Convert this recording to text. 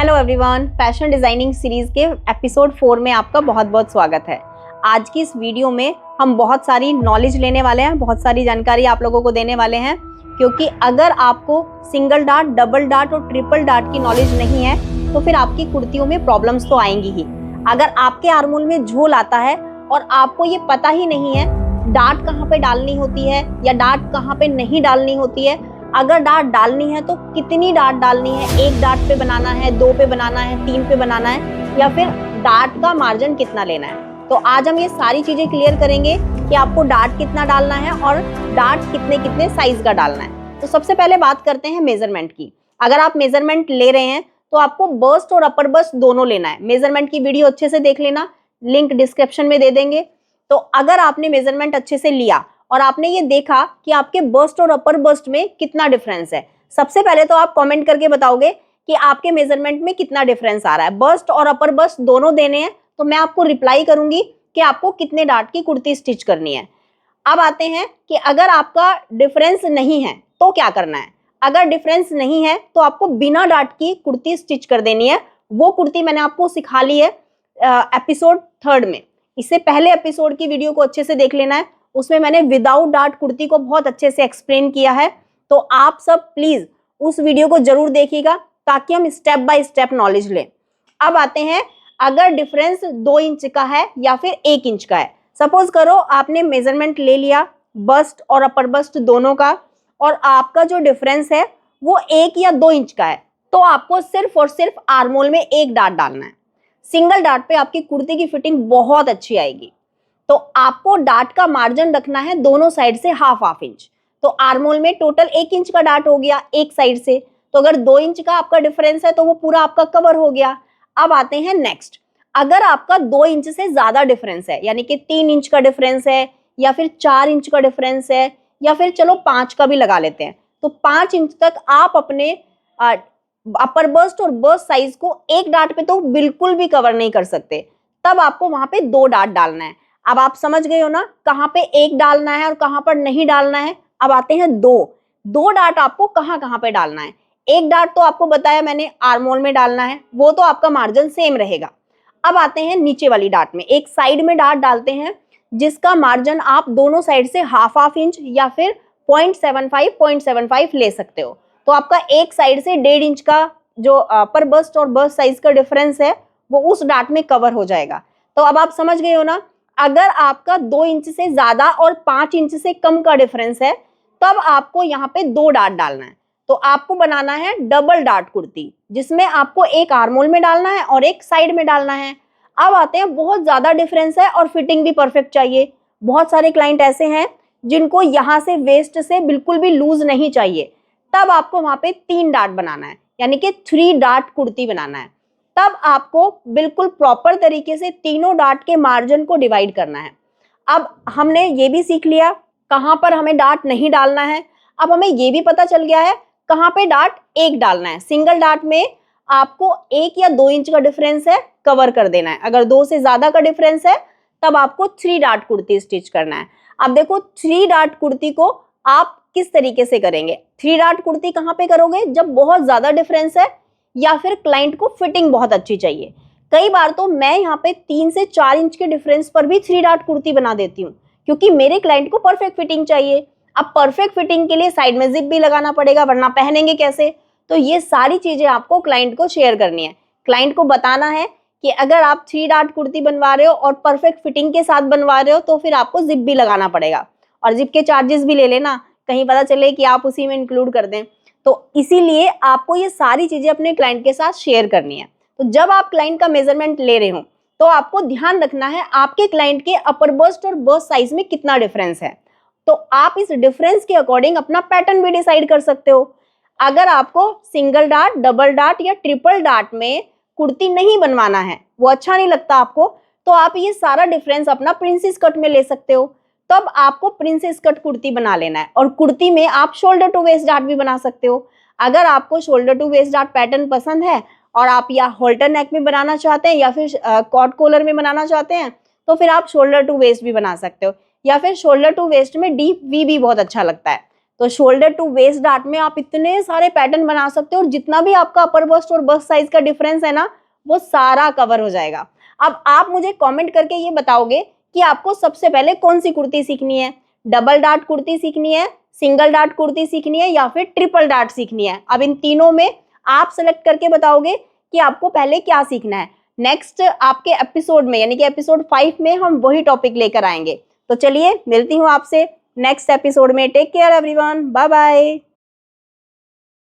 Hello everyone, fashion designing series के episode 4 में आपका बहुत बहुत स्वागत है। आज की इस वीडियो में हम बहुत सारी नॉलेज लेने वाले हैं, बहुत सारी जानकारी आप लोगों को देने वाले हैं, क्योंकि अगर आपको सिंगल डार्ट, डबल डार्ट और ट्रिपल डार्ट की नॉलेज नहीं है तो फिर आपकी कुर्तियों में प्रॉब्लम्स तो आएंगी ही। अगर आपके आर्मोल में झोल आता है और आपको ये पता ही नहीं है डार्ट कहाँ पे डालनी होती है या डार्ट कहाँ पे नहीं डालनी होती है, अगर डार्ट डालनी है तो कितनी डार्ट डालनी है, एक डार्ट पे बनाना है, 2 पे बनाना है, 3 पे बनाना है, या फिर डार्ट का मार्जिन कितना लेना है। तो आज हम ये सारी चीजें क्लियर करेंगे कि आपको डार्ट कितना डालना है और डार्ट कितने कितने साइज का डालना है। तो सबसे पहले बात करते हैं मेजरमेंट की। अगर आप मेजरमेंट ले रहे हैं तो आपको बस्ट और अपर बस्ट दोनों लेना है। मेजरमेंट की वीडियो अच्छे से देख लेना, लिंक डिस्क्रिप्शन में दे देंगे। तो अगर आपने मेजरमेंट अच्छे से लिया और आपने ये देखा कि आपके बस्ट और अपर बस्ट में कितना डिफरेंस है, सबसे पहले तो आप कमेंट करके बताओगे कि आपके मेजरमेंट में कितना डिफरेंस आ रहा है। बस्ट और अपर बस्ट दोनों देने हैं तो मैं आपको रिप्लाई करूंगी कि आपको कितने डार्ट की कुर्ती स्टिच करनी है। अब आते हैं कि अगर आपका डिफरेंस नहीं है तो क्या करना है। अगर डिफरेंस नहीं है तो आपको बिना डार्ट की कुर्ती स्टिच कर देनी है। वो कुर्ती मैंने आपको सिखा ली है एपिसोड 3 में। इससे पहले एपिसोड की वीडियो को अच्छे से देख लेना है, उसमें मैंने विदाउट डार्ट कुर्ती को बहुत अच्छे से एक्सप्लेन किया है। तो आप सब प्लीज उस वीडियो को जरूर देखिएगा ताकि हम स्टेप बाय स्टेप नॉलेज लें। अब आते हैं, अगर डिफरेंस 2 इंच का है या फिर 1 इंच का है। सपोज करो आपने मेजरमेंट ले लिया बस्ट और अपर बस्ट दोनों का और आपका जो डिफरेंस है वो 1 या 2 इंच का है, तो आपको सिर्फ और सिर्फ आर्मोल में 1 डार्ट डालना है। सिंगल डार्ट पे आपकी कुर्ती की फिटिंग बहुत अच्छी आएगी। तो आपको डार्ट का मार्जिन रखना है दोनों साइड से हाफ इंच। तो आर्मोल में टोटल 1 इंच का डार्ट हो गया एक साइड से, तो अगर 2 इंच का आपका डिफरेंस है तो वो पूरा आपका कवर हो गया। अब आते हैं नेक्स्ट, अगर आपका 2 इंच से ज्यादा डिफरेंस है, यानी कि 3 इंच का डिफरेंस है या फिर 4 इंच का डिफरेंस है या फिर चलो 5 का भी लगा लेते हैं, तो 5 इंच तक आप अपने अपर बस्ट और बस्ट साइज को एक डार्ट पे तो बिल्कुल भी कवर नहीं कर सकते। तब आपको वहां पे 2 डार्ट डालना है। अब आप समझ गए हो ना कहाँ पे 1 डालना है और कहाँ पर नहीं डालना है। अब आते हैं 2 डार्ट आपको कहाँ कहाँ पे डालना है। 1 डार्ट तो आपको बताया मैंने आर्मोल में डालना है, वो तो आपका मार्जिन सेम रहेगा। अब आते हैं नीचे वाली डार्ट में, एक साइड में डार्ट डालते हैं जिसका मार्जिन आप दोनों साइड से हाफ इंच या फिर 0.75 ले सकते हो। तो आपका एक साइड से 1.5 इंच का जो अपर बस्ट और बस्ट साइज का डिफरेंस है वो उस डार्ट में कवर हो जाएगा। तो अब आप समझ गए हो ना, अगर आपका 2 इंच से ज्यादा और 5 इंच से कम का डिफरेंस है तब आपको यहाँ पे 2 डार्ट डालना है। तो आपको बनाना है डबल डार्ट कुर्ती, जिसमें आपको एक आर्मोल में डालना है और एक साइड में डालना है। अब आते हैं, बहुत ज्यादा डिफरेंस है और फिटिंग भी परफेक्ट चाहिए। बहुत सारे क्लाइंट ऐसे हैं जिनको यहाँ से वेस्ट से बिल्कुल भी लूज नहीं चाहिए, तब आपको वहां पे 3 डार्ट बनाना है, यानी कि 3 डार्ट कुर्ती बनाना है। तब आपको बिल्कुल प्रॉपर तरीके से तीनों डार्ट के मार्जिन को डिवाइड करना है। अब हमने ये भी सीख लिया कहाँ पर हमें डार्ट नहीं डालना है। अब हमें ये भी पता चल गया है कहाँ पे डार्ट 1 डालना है। सिंगल डार्ट में आपको 1 या 2 इंच का डिफरेंस है, कवर कर देना है। अगर 2 से ज्यादा का डिफरेंस है तब आपको 3 डार्ट कुर्ती स्टिच करना है। अब देखो 3 डार्ट कुर्ती को आप किस तरीके से करेंगे। 3 डार्ट कुर्ती कहाँ पे करोगे, जब बहुत ज्यादा डिफरेंस है या फिर क्लाइंट को फिटिंग बहुत अच्छी चाहिए। कई बार तो मैं यहाँ पे 3 से 4 इंच के डिफरेंस पर भी 3 डार्ट कुर्ती बना देती हूँ, क्योंकि मेरे क्लाइंट को परफेक्ट फिटिंग चाहिए। अब परफेक्ट फिटिंग के लिए साइड में जिप भी लगाना पड़ेगा, वरना पहनेंगे कैसे। तो ये सारी चीजें आपको क्लाइंट को शेयर करनी है। क्लाइंट को बताना है कि अगर आप 3 डार्ट कुर्ती बनवा रहे हो और परफेक्ट फिटिंग के साथ बनवा रहे हो तो फिर आपको जिप भी लगाना पड़ेगा, और जिप के चार्जेस भी ले लेना, कहीं पता चले कि आप उसी में इंक्लूड कर दें। तो इसीलिए आपको ये सारी चीजें अपने क्लाइंट के साथ शेयर करनी है। तो जब आप क्लाइंट का मेजरमेंट ले रहे हो तो आपको ध्यान रखना है आपके क्लाइंट के अपर बस्ट और बस्ट साइज में कितना डिफरेंस है। तो आप इस डिफरेंस के अकॉर्डिंग अपना पैटर्न भी डिसाइड कर सकते हो। अगर आपको सिंगल डार्ट, डबल डार्ट या ट्रिपल डार्ट में कुर्ती नहीं बनवाना है, वो अच्छा नहीं लगता आपको, तो आप ये सारा डिफरेंस अपना प्रिंसेस कट में ले सकते हो। तब आपको प्रिंसेस कट कुर्ती बना लेना है, और कुर्ती में आप शोल्डर टू वेस्ट डार्ट भी बना सकते हो। अगर आपको shoulder to waist dart pattern पसंद है और आप या होल्टर नेक में बनाना चाहते हैं या फिर कॉट कॉलर में बनाना चाहते हैं, तो फिर आप शोल्डर टू वेस्ट भी बना सकते हो, या फिर शोल्डर टू वेस्ट में डीप वी भी बहुत अच्छा लगता है। तो शोल्डर टू वेस्ट डार्ट में आप इतने सारे पैटर्न बना सकते हो और जितना भी आपका अपर बस्ट और बस्ट साइज का डिफरेंस है ना वो सारा कवर हो जाएगा। अब आप मुझे कमेंट करके ये बताओगे कि आपको सबसे पहले कौन सी कुर्ती सीखनी है, डबल डार्ट कुर्ती सीखनी है, सिंगल डार्ट कुर्ती सीखनी है या फिर ट्रिपल डार्ट सीखनी है। अब इन तीनों में आप सेलेक्ट करके बताओगे कि आपको पहले क्या सीखना है। नेक्स्ट आपके एपिसोड में यानी कि एपिसोड 5 में हम वही टॉपिक लेकर आएंगे। तो चलिए मिलती हूँ आपसे नेक्स्ट एपिसोड में। Take care everyone, bye bye.